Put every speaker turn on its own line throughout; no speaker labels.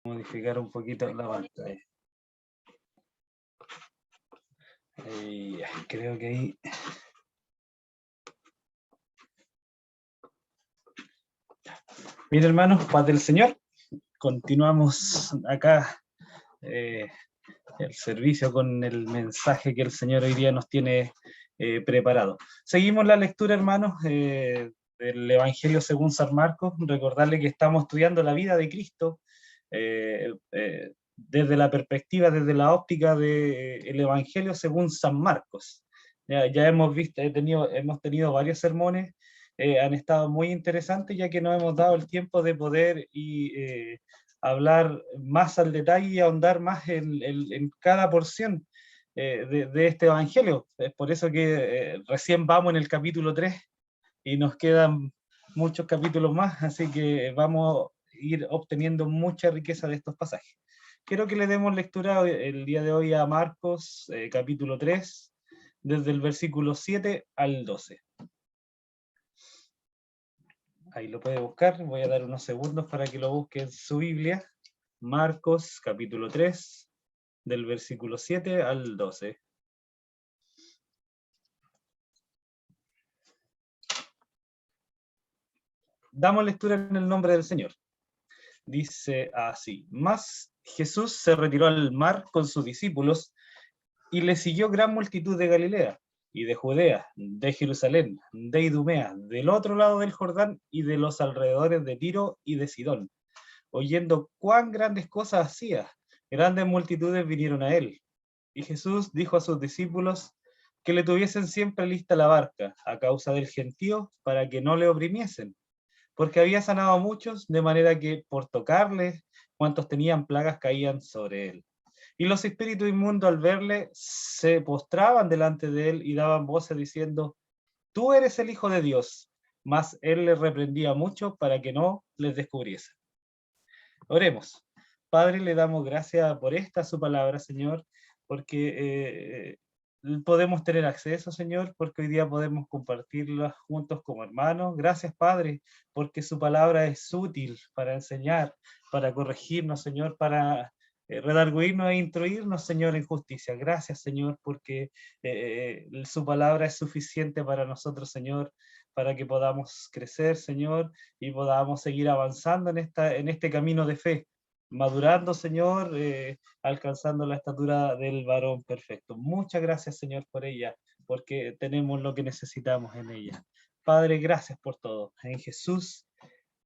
Modificar un poquito la pantalla. Creo que ahí. Bien, hermanos, paz del Señor. Continuamos acá el servicio con el mensaje que el Señor hoy día nos tiene preparado. Seguimos la lectura, hermanos, del Evangelio según San Marcos. Recordarle que estamos estudiando la vida de Cristo desde la perspectiva, desde la óptica del Evangelio según San Marcos. Ya hemos visto, hemos tenido varios sermones, han estado muy interesantes, ya que nos hemos dado el tiempo de poder hablar más al detalle y ahondar más en cada porción de este Evangelio. Es por eso que recién vamos en el capítulo 3 y nos quedan muchos capítulos más, así que vamos a ir obteniendo mucha riqueza de estos pasajes. Quiero que le demos lectura el día de hoy a Marcos, capítulo 3, desde el versículo 7 al 12. Ahí lo puede buscar, voy a dar unos segundos para que lo busque en su Biblia. Marcos, capítulo 3, del versículo 7 al 12. Damos lectura en el nombre del Señor. Dice así: Mas Jesús se retiró al mar con sus discípulos y le siguió gran multitud de Galilea y de Judea, de Jerusalén, de Idumea, del otro lado del Jordán y de los alrededores de Tiro y de Sidón. Oyendo cuán grandes cosas hacía, grandes multitudes vinieron a él. Y Jesús dijo a sus discípulos que le tuviesen siempre lista la barca a causa del gentío, para que no le oprimiesen, porque había sanado a muchos, de manera que por tocarle, cuantos tenían plagas caían sobre él. Y los espíritus inmundos, al verle, se postraban delante de él y daban voces diciendo: Tú eres el Hijo de Dios. Mas él les reprendía mucho para que no les descubriese. Oremos. Padre, le damos gracias por esta su palabra, Señor, porque podemos tener acceso, Señor, porque hoy día podemos compartirla juntos como hermanos. Gracias, Padre, porque su palabra es útil para enseñar, para corregirnos, Señor, para redarguirnos e instruirnos, Señor, en justicia. Gracias, Señor, porque su palabra es suficiente para nosotros, Señor, para que podamos crecer, Señor, y podamos seguir avanzando en este camino de fe, madurando, Señor, alcanzando la estatura del varón perfecto. Muchas gracias, Señor, por ella, porque tenemos lo que necesitamos en ella. Padre, gracias por todo. En Jesús,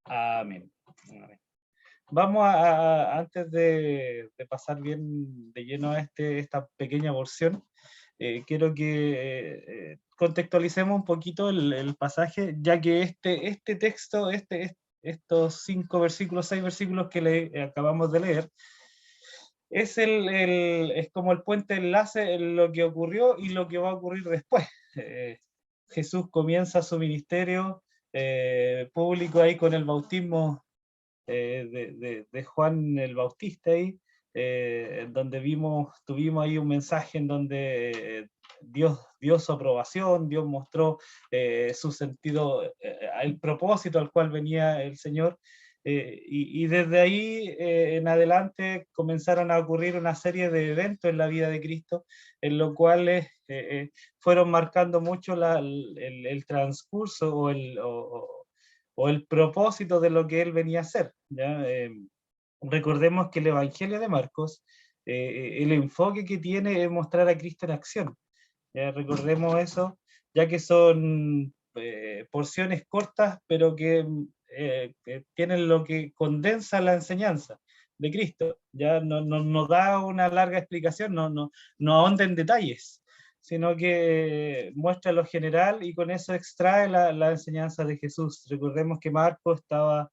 amén. Amén. Vamos antes de pasar bien de lleno a esta pequeña porción, quiero que contextualicemos un poquito el pasaje, ya que este texto, estos 5 versículos, 6 versículos que acabamos de leer, es como el puente enlace en lo que ocurrió y lo que va a ocurrir después. Jesús comienza su ministerio público ahí con el bautismo de Juan el Bautista ahí, donde tuvimos ahí un mensaje en donde Dios dio su aprobación, Dios mostró su sentido, el propósito al cual venía el Señor, y desde ahí en adelante comenzaron a ocurrir una serie de eventos en la vida de Cristo, en los cuales fueron marcando mucho el transcurso o el propósito de lo que él venía a hacer. ¿Ya? Recordemos que el Evangelio de Marcos, el enfoque que tiene es mostrar a Cristo en acción. ¿Ya? Recordemos eso, ya que son porciones cortas, pero que tienen lo que condensa la enseñanza de Cristo. Ya no da una larga explicación, no ahonda en detalles, sino que muestra lo general y con eso extrae la enseñanza de Jesús. Recordemos que Marcos estaba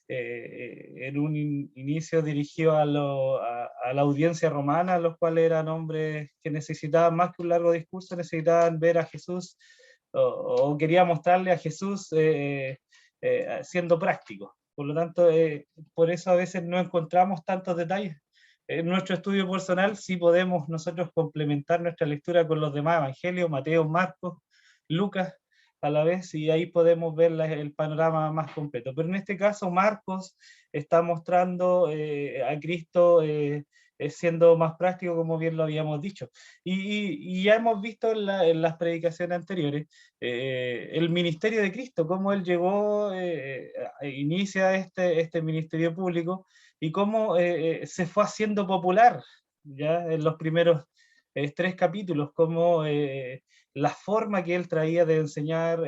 en un inicio dirigido a la audiencia romana, los cuales eran hombres que necesitaban más que un largo discurso, necesitaban ver a Jesús o quería mostrarle a Jesús siendo práctico. Por lo tanto, por eso a veces no encontramos tantos detalles. En nuestro estudio personal sí podemos nosotros complementar nuestra lectura con los demás evangelios, Mateo, Marcos, Lucas, a la vez, y ahí podemos ver el panorama más completo. Pero en este caso Marcos está mostrando a Cristo siendo más práctico, como bien lo habíamos dicho. Y ya hemos visto en las predicaciones anteriores el ministerio de Cristo, cómo Él llegó, inicia este ministerio público, y cómo se fue haciendo popular, ya en los primeros 3 capítulos, cómo la forma que él traía de enseñar,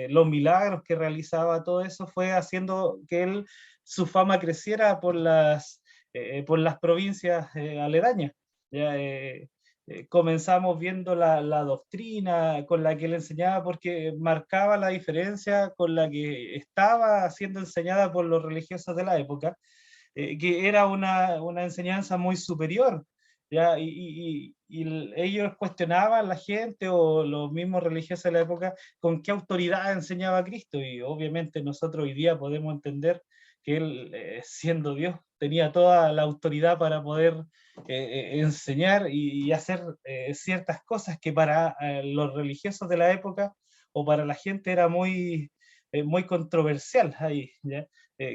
los milagros que realizaba, todo eso fue haciendo que él, su fama creciera por las provincias aledañas. Ya, comenzamos viendo la doctrina con la que él enseñaba, porque marcaba la diferencia con la que estaba siendo enseñada por los religiosos de la época, que era una enseñanza muy superior, ¿ya? Y ellos cuestionaban a la gente o los mismos religiosos de la época con qué autoridad enseñaba Cristo, y obviamente nosotros hoy día podemos entender que él, siendo Dios, tenía toda la autoridad para poder enseñar y hacer ciertas cosas que para los religiosos de la época o para la gente era muy controversial ahí, ¿ya?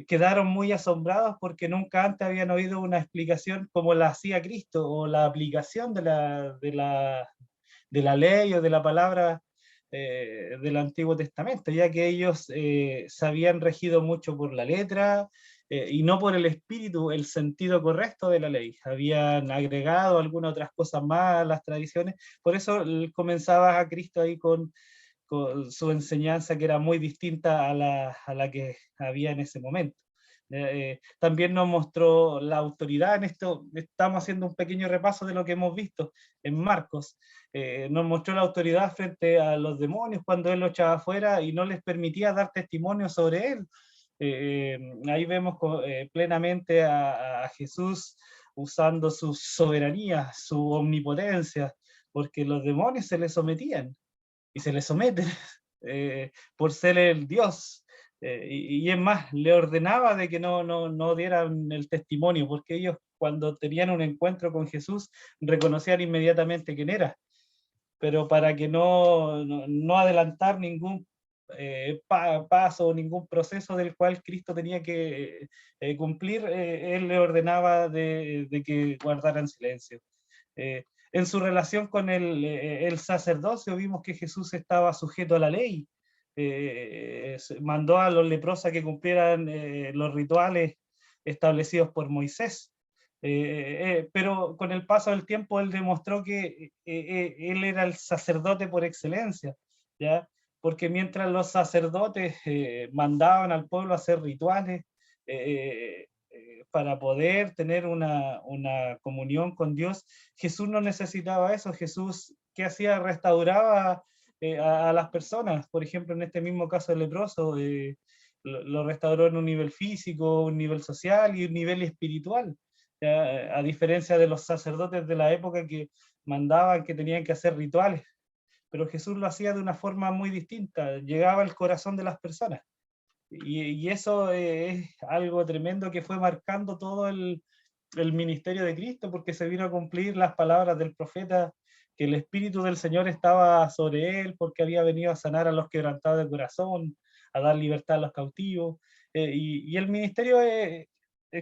Quedaron muy asombrados porque nunca antes habían oído una explicación como la hacía Cristo, o la aplicación de la ley o de la palabra del Antiguo Testamento, ya que ellos se habían regido mucho por la letra y no por el espíritu, el sentido correcto de la ley. Habían agregado algunas otras cosas más a las tradiciones, por eso comenzaba a Cristo ahí con su enseñanza, que era muy distinta a la que había en ese momento. También nos mostró la autoridad en esto. Estamos haciendo un pequeño repaso de lo que hemos visto en Marcos. Nos mostró la autoridad frente a los demonios cuando él lo echaba afuera y no les permitía dar testimonio sobre él. Ahí vemos plenamente a Jesús usando su soberanía, su omnipotencia, porque los demonios se le sometían y se le someten por ser el Dios. Y es más, le ordenaba de que no dieran el testimonio, porque ellos, cuando tenían un encuentro con Jesús, reconocían inmediatamente quién era. Pero para que no adelantar ningún paso o ningún proceso del cual Cristo tenía que cumplir, él le ordenaba de que guardaran silencio. En su relación con el sacerdocio, vimos que Jesús estaba sujeto a la ley. Mandó a los leprosos a que cumplieran los rituales establecidos por Moisés. Pero con el paso del tiempo él demostró que él era el sacerdote por excelencia, ¿ya? Porque mientras los sacerdotes mandaban al pueblo a hacer rituales, para poder tener una comunión con Dios, Jesús no necesitaba eso. Jesús, ¿qué hacía? Restauraba a las personas. Por ejemplo, en este mismo caso del leproso, lo restauró en un nivel físico, un nivel social y un nivel espiritual. A diferencia de los sacerdotes de la época que mandaban, que tenían que hacer rituales, pero Jesús lo hacía de una forma muy distinta, llegaba al corazón de las personas. Y eso es algo tremendo que fue marcando todo el ministerio de Cristo, porque se vino a cumplir las palabras del profeta, que el Espíritu del Señor estaba sobre él, porque había venido a sanar a los quebrantados de corazón, a dar libertad a los cautivos. Y el ministerio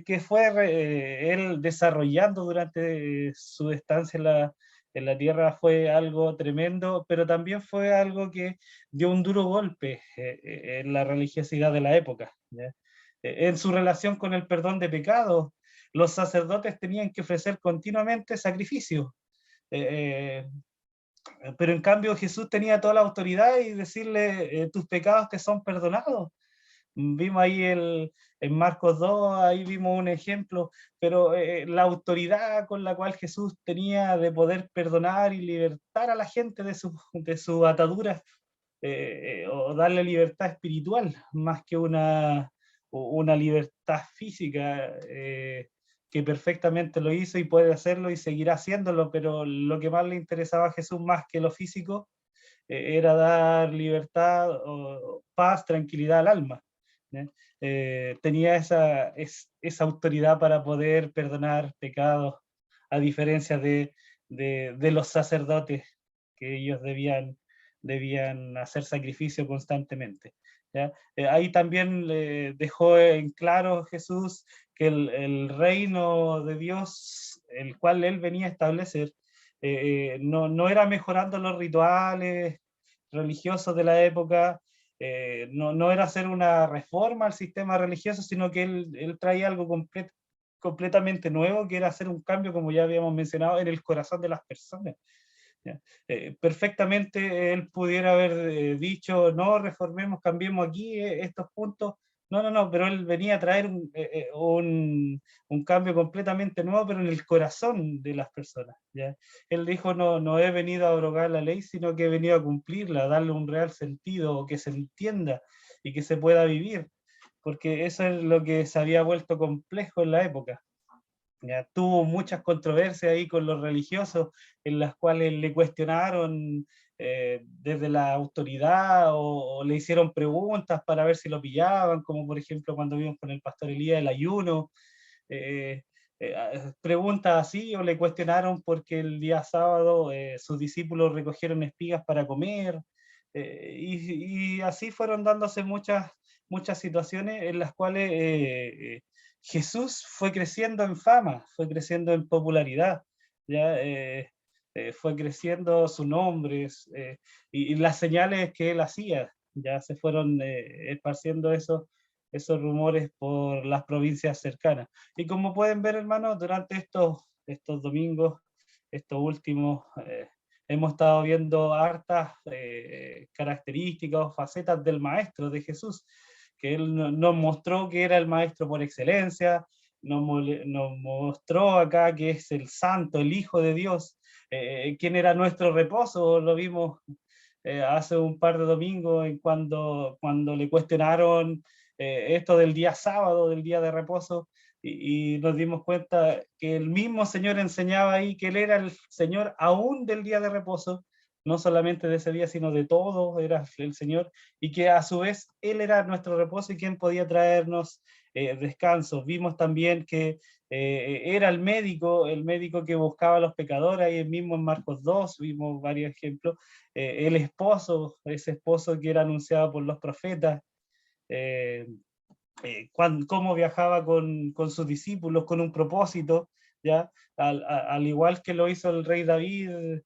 que fue él desarrollando durante su estancia en la tierra fue algo tremendo, pero también fue algo que dio un duro golpe en la religiosidad de la época, ¿ya? En su relación con el perdón de pecados, los sacerdotes tenían que ofrecer continuamente sacrificios, eh, pero en cambio Jesús tenía toda la autoridad y decirle, tus pecados te son perdonados. Vimos ahí en Marcos 2, ahí vimos un ejemplo, pero la autoridad con la cual Jesús tenía de poder perdonar y libertar a la gente de su atadura, o darle libertad espiritual, más que una libertad física, que perfectamente lo hizo y puede hacerlo y seguirá haciéndolo, pero lo que más le interesaba a Jesús, más que lo físico, era dar libertad, paz, tranquilidad al alma, ¿ya? Tenía esa autoridad para poder perdonar pecados, a diferencia de los sacerdotes, que ellos debían debían hacer sacrificio constantemente. ¿Ya? Ahí también dejó en claro Jesús que el reino de Dios, el cual él venía a establecer, no era mejorando los rituales religiosos de la época, no era hacer una reforma al sistema religioso, sino que él traía algo completamente nuevo, que era hacer un cambio, como ya habíamos mencionado, en el corazón de las personas. ¿Ya? Perfectamente él pudiera haber dicho, no, reformemos, cambiemos aquí estos puntos. No, pero él venía a traer un cambio completamente nuevo, pero en el corazón de las personas. ¿Ya? Él dijo, no he venido a abrogar la ley, sino que he venido a cumplirla, a darle un real sentido, que se entienda y que se pueda vivir, porque eso es lo que se había vuelto complejo en la época. Ya, tuvo muchas controversias ahí con los religiosos, en las cuales le cuestionaron desde la autoridad o le hicieron preguntas para ver si lo pillaban, como por ejemplo cuando vimos con el pastor Elías el ayuno, preguntas así, o le cuestionaron porque el día sábado sus discípulos recogieron espigas para comer, y así fueron dándose muchas situaciones en las cuales Jesús fue creciendo en fama, fue creciendo en popularidad, ¿ya? Fue creciendo su nombre, y las señales que él hacía, ya se fueron esparciendo esos rumores por las provincias cercanas. Y como pueden ver, hermanos, durante estos domingos, estos últimos, hemos estado viendo hartas características o facetas del Maestro, de Jesús, que él nos mostró que era el Maestro por excelencia, nos mostró acá que es el Santo, el Hijo de Dios, quien era nuestro reposo, lo vimos hace un par de domingos en cuando le cuestionaron esto del día sábado, del día de reposo, y nos dimos cuenta que el mismo Señor enseñaba ahí que Él era el Señor aún del día de reposo, no solamente de ese día, sino de todo, era el Señor, y que a su vez Él era nuestro reposo y quien podía traernos descanso. Vimos también que era el médico que buscaba a los pecadores, ahí mismo en Marcos 2 vimos varios ejemplos, el esposo, ese esposo que era anunciado por los profetas, eh, cómo viajaba con sus discípulos, con un propósito, ¿ya? Al igual que lo hizo el rey David,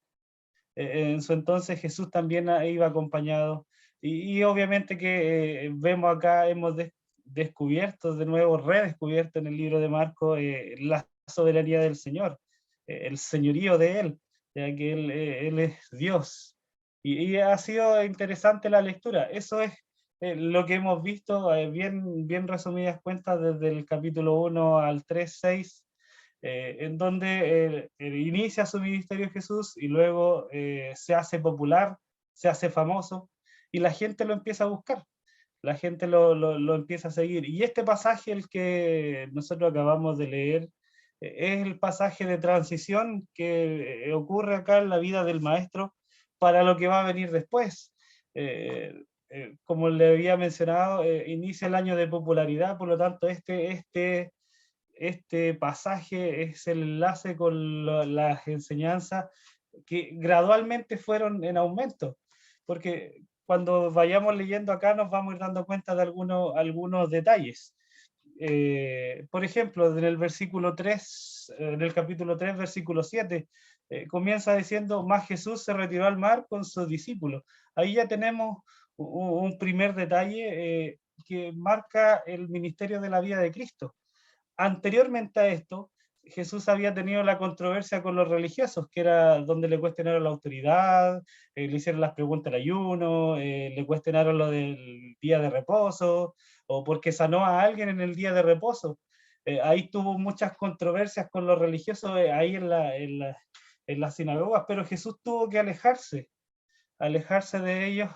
en su entonces Jesús también iba acompañado. Y obviamente que vemos acá, hemos descubierto, de nuevo redescubierto en el libro de Marcos, la soberanía del Señor, el señorío de Él, ya que Él es Dios. Y ha sido interesante la lectura. Eso es lo que hemos visto, bien resumidas cuentas, desde el capítulo 1 al 3 6, en donde inicia su ministerio Jesús y luego se hace popular, se hace famoso, y la gente lo empieza a buscar, la gente lo empieza a seguir. Y este pasaje, el que nosotros acabamos de leer, es el pasaje de transición que ocurre acá en la vida del maestro para lo que va a venir después. Como le había mencionado, inicia el año de popularidad, por lo tanto este pasaje es el enlace con las enseñanzas que gradualmente fueron en aumento, porque cuando vayamos leyendo acá nos vamos a ir dando cuenta de algunos detalles. Por ejemplo, en el versículo 3, en el capítulo 3, versículo 7, comienza diciendo, más Jesús se retiró al mar con sus discípulos. Ahí ya tenemos un primer detalle que marca el ministerio de la vida de Cristo. Anteriormente a esto, Jesús había tenido la controversia con los religiosos, que era donde le cuestionaron la autoridad, le hicieron las preguntas del ayuno, le cuestionaron lo del día de reposo, o porque sanó a alguien en el día de reposo. Ahí tuvo muchas controversias con los religiosos, ahí en las sinagogas, pero Jesús tuvo que alejarse de ellos,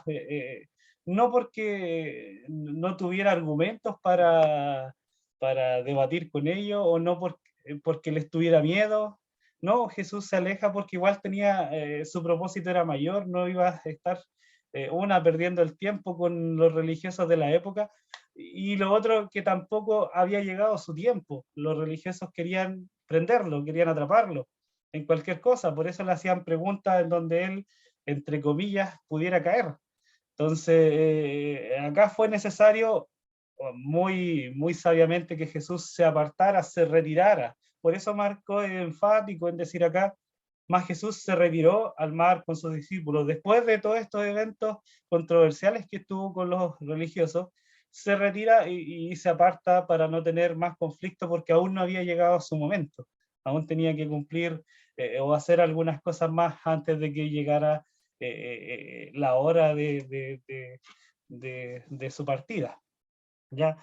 no porque no tuviera argumentos para debatir con ellos, o no porque les tuviera miedo. No, Jesús se aleja porque igual tenía, su propósito era mayor, no iba a estar perdiendo el tiempo con los religiosos de la época, y lo otro que tampoco había llegado su tiempo. Los religiosos querían prenderlo, querían atraparlo en cualquier cosa, por eso le hacían preguntas en donde él entre comillas, pudiera caer. Entonces, acá fue necesario muy sabiamente que Jesús se apartara, se retirara. Por eso Marco es enfático en decir acá, más Jesús se retiró al mar con sus discípulos. Después de todos estos eventos controversiales que estuvo con los religiosos, se retira y se aparta para no tener más conflicto porque aún no había llegado a su momento. Aún tenía que cumplir o hacer algunas cosas más antes de que llegara la hora de su partida. ¿Ya?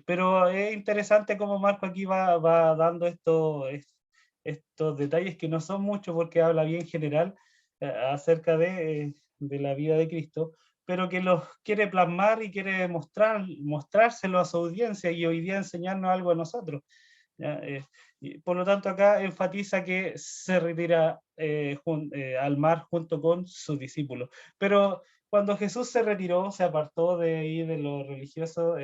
Pero es interesante cómo Marco aquí va dando estos detalles que no son muchos porque habla bien general acerca de la vida de Cristo, pero que los quiere plasmar y quiere mostrárselo a su audiencia y hoy día enseñarnos algo a nosotros. ¿Ya? Y por lo tanto acá enfatiza que se retira al mar junto con sus discípulos. Pero cuando Jesús se retiró, se apartó de ahí de lo religioso,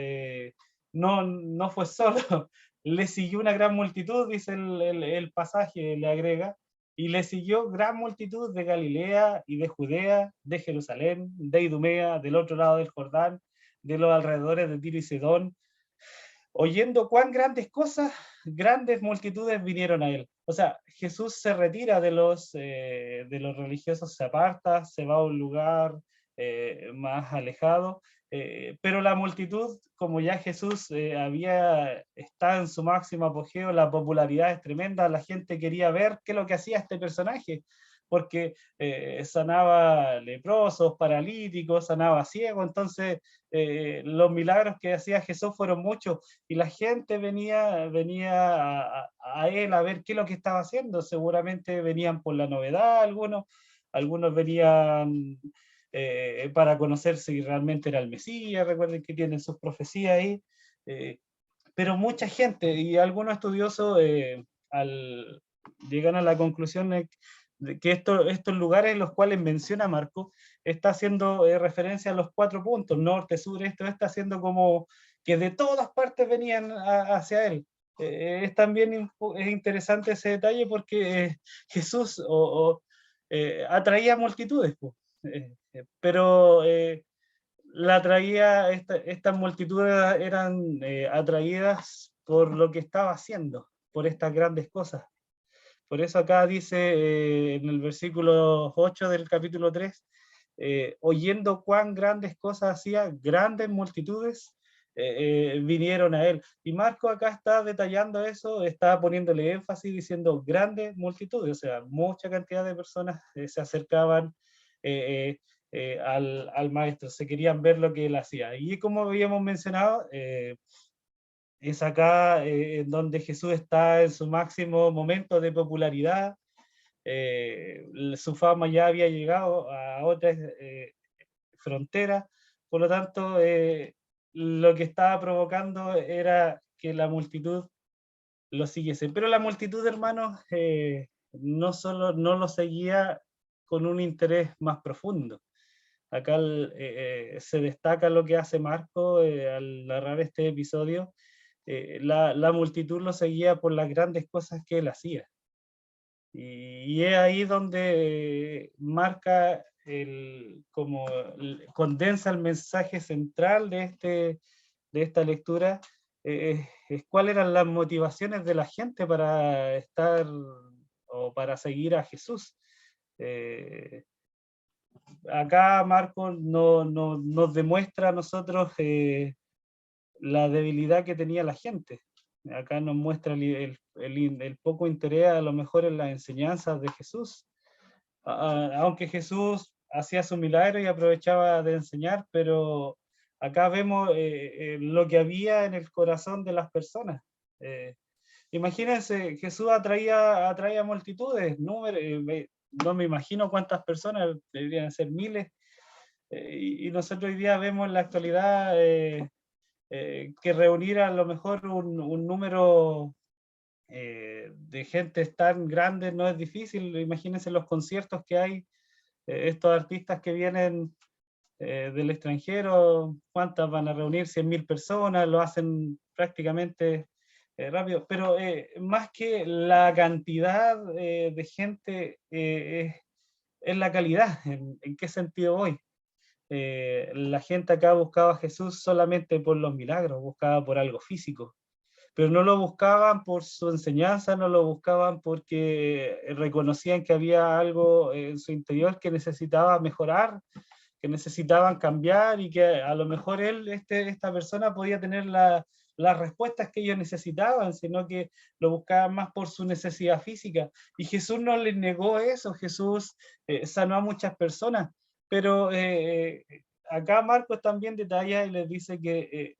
no fue solo, le siguió una gran multitud, dice el pasaje, le agrega, y le siguió gran multitud de Galilea y de Judea, de Jerusalén, de Idumea, del otro lado del Jordán, de los alrededores de Tiro y Sidón, oyendo cuán grandes cosas, grandes multitudes vinieron a él. O sea, Jesús se retira de los religiosos, se aparta, se va a un lugar más alejado, pero la multitud, como ya Jesús está en su máximo apogeo, la popularidad es tremenda, la gente quería ver qué es lo que hacía este personaje, porque sanaba leprosos, paralíticos, sanaba ciegos, entonces los milagros que hacía Jesús fueron muchos y la gente venía a él a ver qué es lo que estaba haciendo. Seguramente venían por la novedad algunos venían para conocer si realmente era el Mesías, recuerden que tienen sus profecías ahí, pero mucha gente y algunos estudiosos llegan a la conclusión de que estos lugares en los cuales menciona Marco está haciendo referencia a los 4 puntos, norte, sur, está haciendo como que de todas partes venían hacia él. Es también es interesante ese detalle porque Jesús atraía multitudes, pero estas multitudes eran atraídas por lo que estaba haciendo, por estas grandes cosas. Por eso acá dice en el versículo 8 del capítulo 3, oyendo cuán grandes cosas hacía, grandes multitudes vinieron a él. Y Marco acá está detallando eso, está poniéndole énfasis diciendo grandes multitudes, o sea, mucha cantidad de personas se acercaban al maestro, se querían ver lo que él hacía. Y como habíamos mencionado, es acá en donde Jesús está en su máximo momento de popularidad. Su fama ya había llegado a otras fronteras, por lo tanto, lo que estaba provocando era que la multitud lo siguiese. Pero la multitud, hermanos, no solo no lo seguía con un interés más profundo. Acá se destaca lo que hace Marco al narrar este episodio. La multitud lo seguía por las grandes cosas que él hacía. Y es ahí donde marca condensa el mensaje central de esta lectura, es cuáles eran las motivaciones de la gente para estar o para seguir a Jesús. Acá Marco nos demuestra a nosotros la debilidad que tenía la gente. Acá nos muestra el poco interés a lo mejor en las enseñanzas de Jesús. Aunque Jesús hacía su milagro y aprovechaba de enseñar, pero acá vemos lo que había en el corazón de las personas. Imagínense, Jesús atraía multitudes, no me imagino cuántas personas, deberían ser miles, y nosotros hoy día vemos en la actualidad que reunir a lo mejor un número de gente tan grande no es difícil. Imagínense los conciertos que hay, estos artistas que vienen del extranjero, ¿cuántas van a reunir? 100.000 personas, lo hacen prácticamente rápido, pero más que la cantidad de gente, es la calidad. ¿En qué sentido voy? La gente acá buscaba a Jesús solamente por los milagros, buscaba por algo físico, pero no lo buscaban por su enseñanza, no lo buscaban porque reconocían que había algo en su interior que necesitaba mejorar, que necesitaban cambiar y que a lo mejor esta persona podía tener las respuestas que ellos necesitaban, sino que lo buscaban más por su necesidad física. Y Jesús no les negó eso, Jesús sanó a muchas personas, pero acá Marcos también detalla y les dice que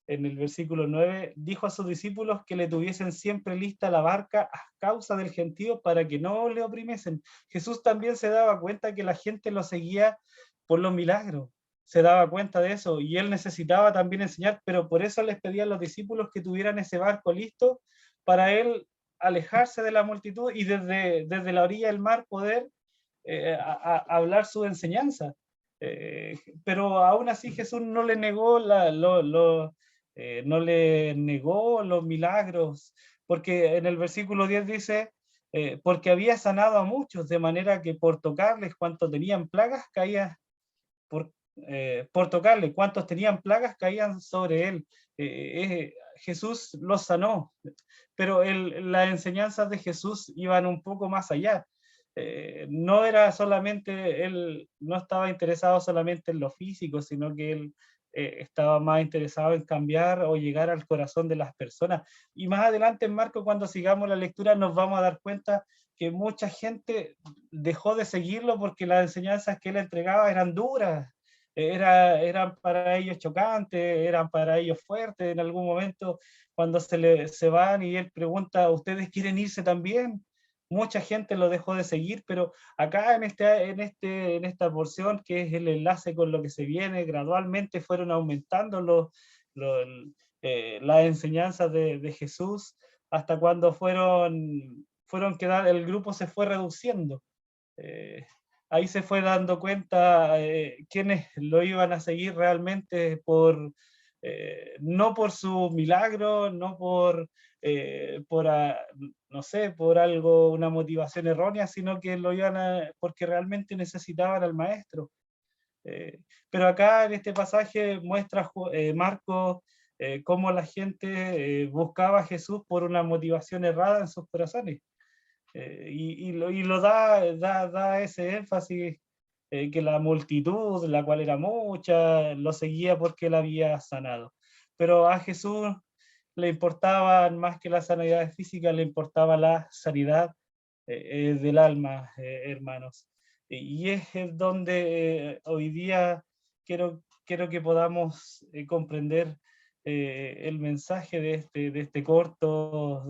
en el versículo 9, dijo a sus discípulos que le tuviesen siempre lista la barca a causa del gentío para que no le oprimiesen. Jesús también se daba cuenta que la gente lo seguía por los milagros, se daba cuenta de eso y él necesitaba también enseñar, pero por eso les pedía a los discípulos que tuvieran ese barco listo para él alejarse de la multitud y desde la orilla del mar poder hablar su enseñanza. Eh, pero aún así Jesús no le negó no le negó los milagros, porque en el versículo 10 dice, porque había sanado a muchos, de manera que por tocarles cuantos tenían plagas, caía, por, por tocarle cuantos tenían plagas, caían sobre él. Jesús los sanó, pero las enseñanzas de Jesús iban un poco más allá. No era solamente, él no estaba interesado solamente en lo físico, sino que él estaba más interesado en cambiar o llegar al corazón de las personas. Y más adelante en Marcos, cuando sigamos la lectura, nos vamos a dar cuenta que mucha gente dejó de seguirlo porque las enseñanzas que él entregaba eran duras, eran para ellos chocantes, eran para ellos fuertes. En algún momento, cuando se van y él pregunta, ¿ustedes quieren irse también? Mucha gente lo dejó de seguir, pero acá en esta porción, que es el enlace con lo que se viene, gradualmente fueron aumentando los, las enseñanzas de Jesús hasta cuando el grupo se fue reduciendo. Eh, Ahí se fue dando cuenta quiénes lo iban a seguir realmente no por su milagro, no no sé, por algo, una motivación errónea, sino que lo iban porque realmente necesitaban al maestro. Pero acá en este pasaje muestra Marcos cómo la gente buscaba a Jesús por una motivación errada en sus corazones. Y lo da ese énfasis que la multitud, la cual era mucha, lo seguía porque él había sanado. Pero a Jesús le importaba más que la sanidad física, le importaba la sanidad del alma, hermanos. Y es donde hoy día quiero que podamos comprender el mensaje de este corto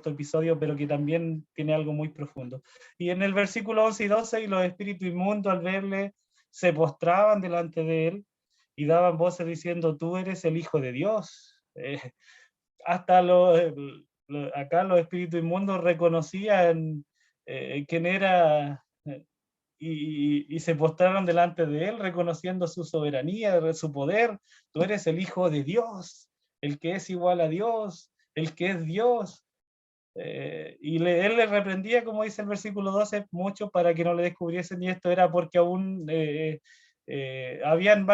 episodio, pero que también tiene algo muy profundo. Y en el versículo 11 y 12, y los espíritus inmundos al verle se postraban delante de él y daban voces diciendo, tú eres el Hijo de Dios. Hasta acá los espíritus inmundos reconocían quién era y se postraron delante de él, reconociendo su soberanía, su poder. Tú eres el Hijo de Dios, el que es igual a Dios, el que es Dios. Él le reprendía, como dice el versículo 12, mucho para que no le descubriesen, y esto era porque aún habían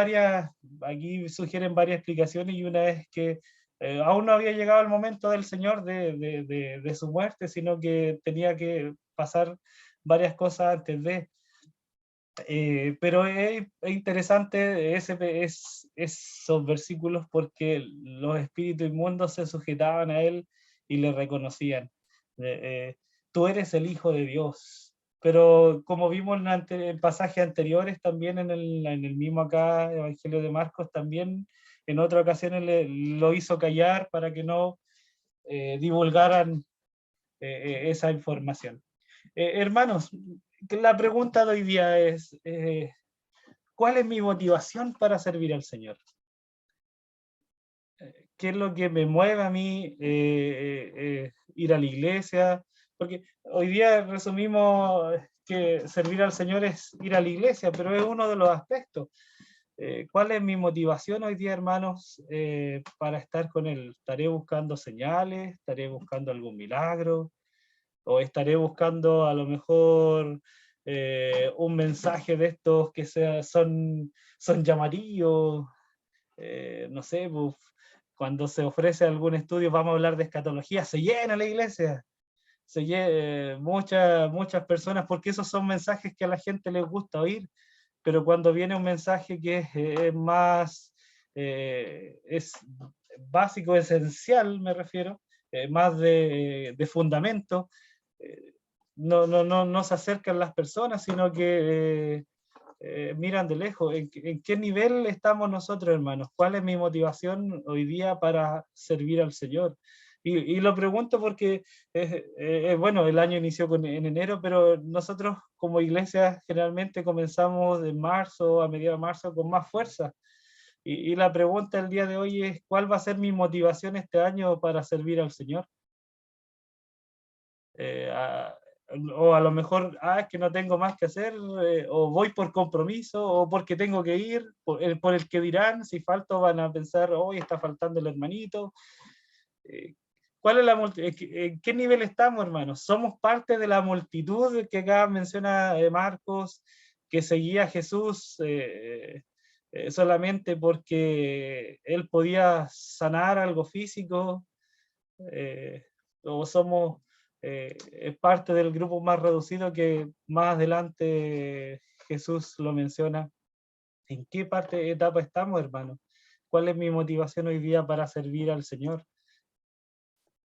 aquí sugieren varias explicaciones, y una es que aún no había llegado el momento del Señor de su muerte, sino que tenía que pasar varias cosas antes de. Pero es interesante esos versículos porque los espíritus inmundos se sujetaban a él y le reconocían. Eh, eh, Tú eres el Hijo de Dios. Pero como vimos en pasajes anteriores, también en el mismo acá, Evangelio de Marcos, también en otras ocasiones lo hizo callar para que no divulgaran esa información. Hermanos, la pregunta de hoy día es, ¿cuál es mi motivación para servir al Señor? ¿Qué es lo que me mueve a mí ir a la iglesia? Porque hoy día resumimos que servir al Señor es ir a la iglesia, pero es uno de los aspectos. ¿Cuál es mi motivación hoy día, hermanos, para estar con Él? ¿Estaré buscando señales? ¿Estaré buscando algún milagro? ¿O estaré buscando a lo mejor un mensaje de estos que son llamativos, no sé, pues, cuando se ofrece algún estudio, vamos a hablar de escatología, se llena la iglesia, muchas personas, porque esos son mensajes que a la gente les gusta oír, pero cuando viene un mensaje que es más, es básico, esencial, me refiero, más de fundamento, eh, no se acercan las personas, sino que miran de lejos. ¿En qué nivel estamos nosotros, hermanos? ¿Cuál es mi motivación hoy día para servir al Señor? Y lo pregunto porque, bueno, el año inició en enero, pero nosotros como iglesia generalmente comenzamos de marzo, a mediados de marzo, con más fuerza. Y la pregunta el día de hoy es, ¿cuál va a ser mi motivación este año para servir al Señor? Eh, a- o a lo mejor, es que no tengo más que hacer, o voy por compromiso, o porque tengo que ir, por el que dirán, si falto van a pensar, hoy está faltando el hermanito. Eh, ¿Cuál es en qué nivel estamos, hermanos? ¿Somos parte de la multitud que acá menciona Marcos, que seguía a Jesús solamente porque él podía sanar algo físico? eh, o somos parte del grupo más reducido que más adelante Jesús lo menciona? ¿En qué etapa estamos, hermano? ¿Cuál es mi motivación hoy día para servir al Señor?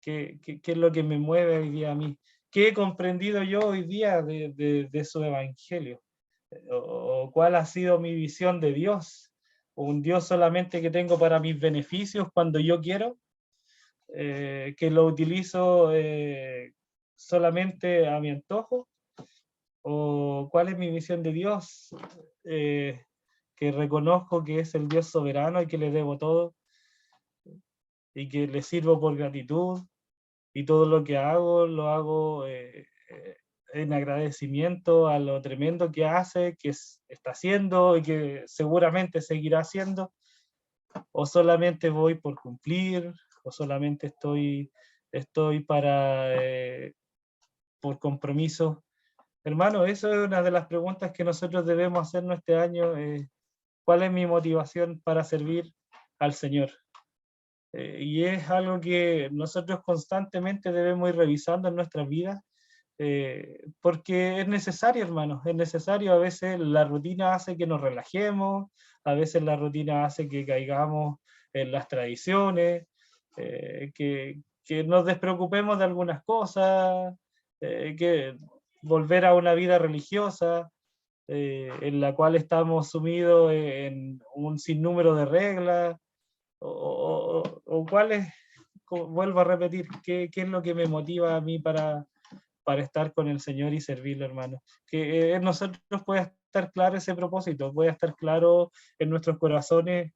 ¿Qué es lo que me mueve hoy día a mí? ¿Qué he comprendido yo hoy día de su evangelio? ¿O cuál ha sido mi visión de Dios? ¿Un Dios solamente que tengo para mis beneficios cuando yo quiero? ¿Que lo utilizo solamente a mi antojo? ¿O cuál es mi visión de Dios? Eh, que reconozco que es el Dios soberano y que le debo todo y que le sirvo por gratitud, y todo lo que hago lo hago en agradecimiento a lo tremendo que hace, está haciendo y que seguramente seguirá haciendo, o solamente voy por cumplir, o solamente estoy por compromiso. Hermano, eso es una de las preguntas que nosotros debemos hacernos este año. ¿Cuál es mi motivación para servir al Señor? Y es algo que nosotros constantemente debemos ir revisando en nuestras vidas, porque es necesario, hermanos, es necesario. A veces la rutina hace que nos relajemos, a veces la rutina hace que caigamos en las tradiciones, que nos despreocupemos de algunas cosas, que volver a una vida religiosa, en la cual estamos sumidos en un sinnúmero de reglas, o cuál es, vuelvo a repetir, qué es lo que me motiva a mí para estar con el Señor y servirle, hermano. Que en nosotros pueda estar claro ese propósito, pueda estar claro en nuestros corazones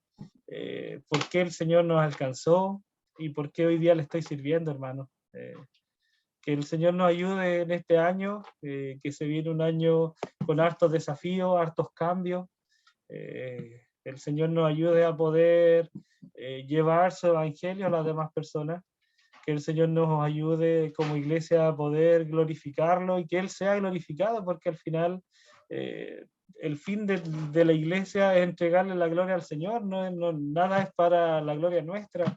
por qué el Señor nos alcanzó y por qué hoy día le estoy sirviendo, hermano. Que el Señor nos ayude en este año, que se viene un año con hartos desafíos, hartos cambios. El Señor nos ayude a poder llevar su evangelio a las demás personas, que el Señor nos ayude como iglesia a poder glorificarlo y que Él sea glorificado, porque al final el fin de la iglesia es entregarle la gloria al Señor, nada es para la gloria nuestra.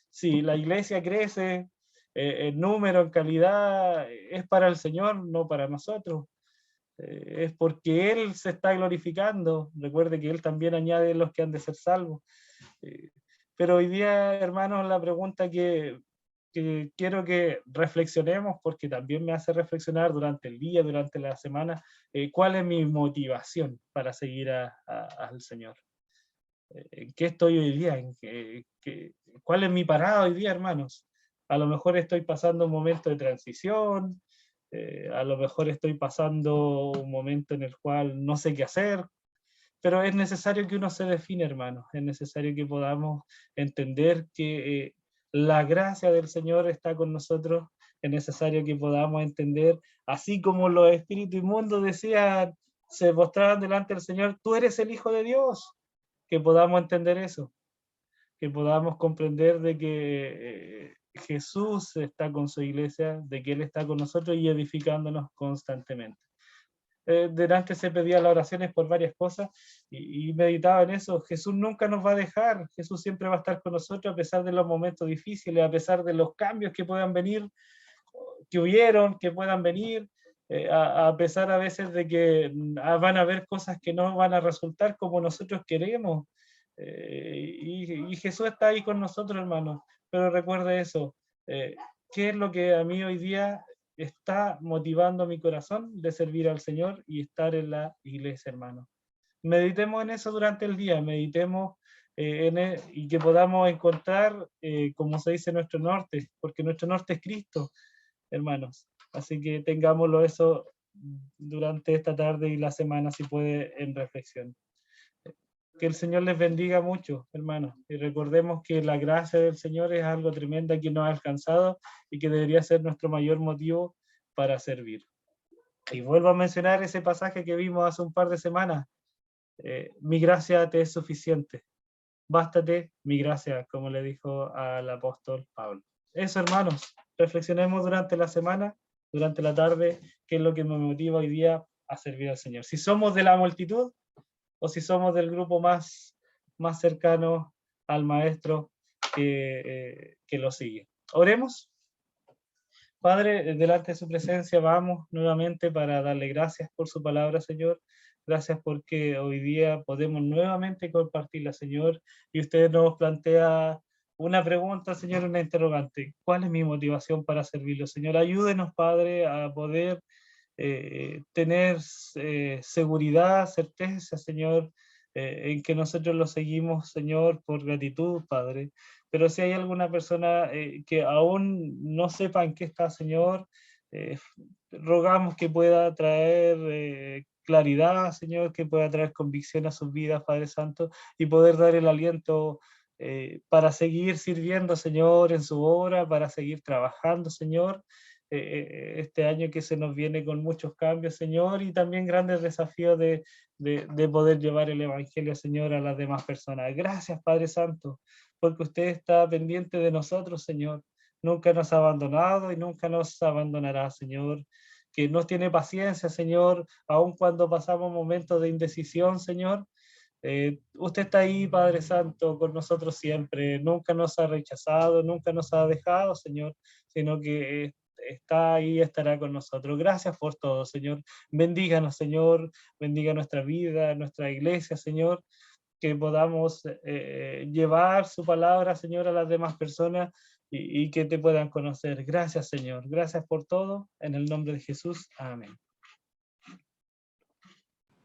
Si la iglesia crece en número, en calidad, es para el Señor, no para nosotros. Es porque Él se está glorificando. Recuerde que Él también añade los que han de ser salvos. Eh, pero hoy día, hermanos, la pregunta que quiero que reflexionemos, porque también me hace reflexionar durante el día, durante la semana, cuál es mi motivación para seguir al Señor. ¿En qué estoy hoy día? ¿Cuál es mi parada hoy día, hermanos? A lo mejor estoy pasando un momento de transición, a lo mejor estoy pasando un momento en el cual no sé qué hacer, pero es necesario que uno se define, hermano. Es necesario que podamos entender que la gracia del Señor está con nosotros. Es necesario que podamos entender, así como los espíritus inmundos decían, se postraban delante del Señor, tú eres el Hijo de Dios. Que podamos entender eso, que podamos comprender de que Jesús está con su iglesia, de que Él está con nosotros y edificándonos constantemente. delante se pedía las oraciones por varias cosas y meditaba en eso. Jesús nunca nos va a dejar, Jesús siempre va a estar con nosotros a pesar de los momentos difíciles, a pesar de los cambios que puedan venir, que hubieron, que puedan venir, a pesar a veces de que van a haber cosas que no van a resultar como nosotros queremos. Y Jesús está ahí con nosotros, hermanos. Pero recuerde eso, ¿qué es lo que a mí hoy día está motivando mi corazón de servir al Señor y estar en la iglesia, hermano? Meditemos en eso durante el día, meditemos y que podamos encontrar, como se dice, nuestro norte, porque nuestro norte es Cristo, hermanos. Así que tengámoslo eso durante esta tarde y la semana, si puede, en reflexión. Que el Señor les bendiga mucho, hermanos. Y recordemos que la gracia del Señor es algo tremenda que nos ha alcanzado y que debería ser nuestro mayor motivo para servir. Y vuelvo a mencionar ese pasaje que vimos hace un par de semanas. Mi gracia te es suficiente. Bástate mi gracia, como le dijo al apóstol Pablo. Eso, hermanos, reflexionemos durante la semana, durante la tarde, qué es lo que me motiva hoy día a servir al Señor. Si somos de la multitud o si somos del grupo más cercano al Maestro que lo sigue. Oremos. Padre, delante de su presencia vamos nuevamente para darle gracias por su palabra, Señor. Gracias porque hoy día podemos nuevamente compartirla, Señor. Y usted nos plantea una pregunta, Señor, una interrogante. ¿Cuál es mi motivación para servirlo, Señor? Ayúdenos, Padre, a poder tener seguridad, certeza, Señor, en que nosotros lo seguimos, Señor, por gratitud, Padre. Pero si hay alguna persona que aún no sepa en qué está, Señor, rogamos que pueda traer claridad, Señor, que pueda traer convicción a sus vidas, Padre Santo, y poder dar el aliento para seguir sirviendo, Señor, en su obra, para seguir trabajando, Señor, este año que se nos viene con muchos cambios, Señor, y también grandes desafíos de poder llevar el Evangelio, Señor, a las demás personas. Gracias, Padre Santo, porque usted está pendiente de nosotros, Señor. Nunca nos ha abandonado y nunca nos abandonará, Señor. Que nos tiene paciencia, Señor, aun cuando pasamos momentos de indecisión, Señor. Usted está ahí, Padre Santo, con nosotros siempre. Nunca nos ha rechazado, nunca nos ha dejado, Señor, sino que está ahí, estará con nosotros. Gracias por todo, Señor. Bendíganos, Señor. Bendiga nuestra vida, nuestra iglesia, Señor. Que podamos llevar su palabra, Señor, a las demás personas y que te puedan conocer. Gracias, Señor. Gracias por todo. En el nombre de Jesús. Amén.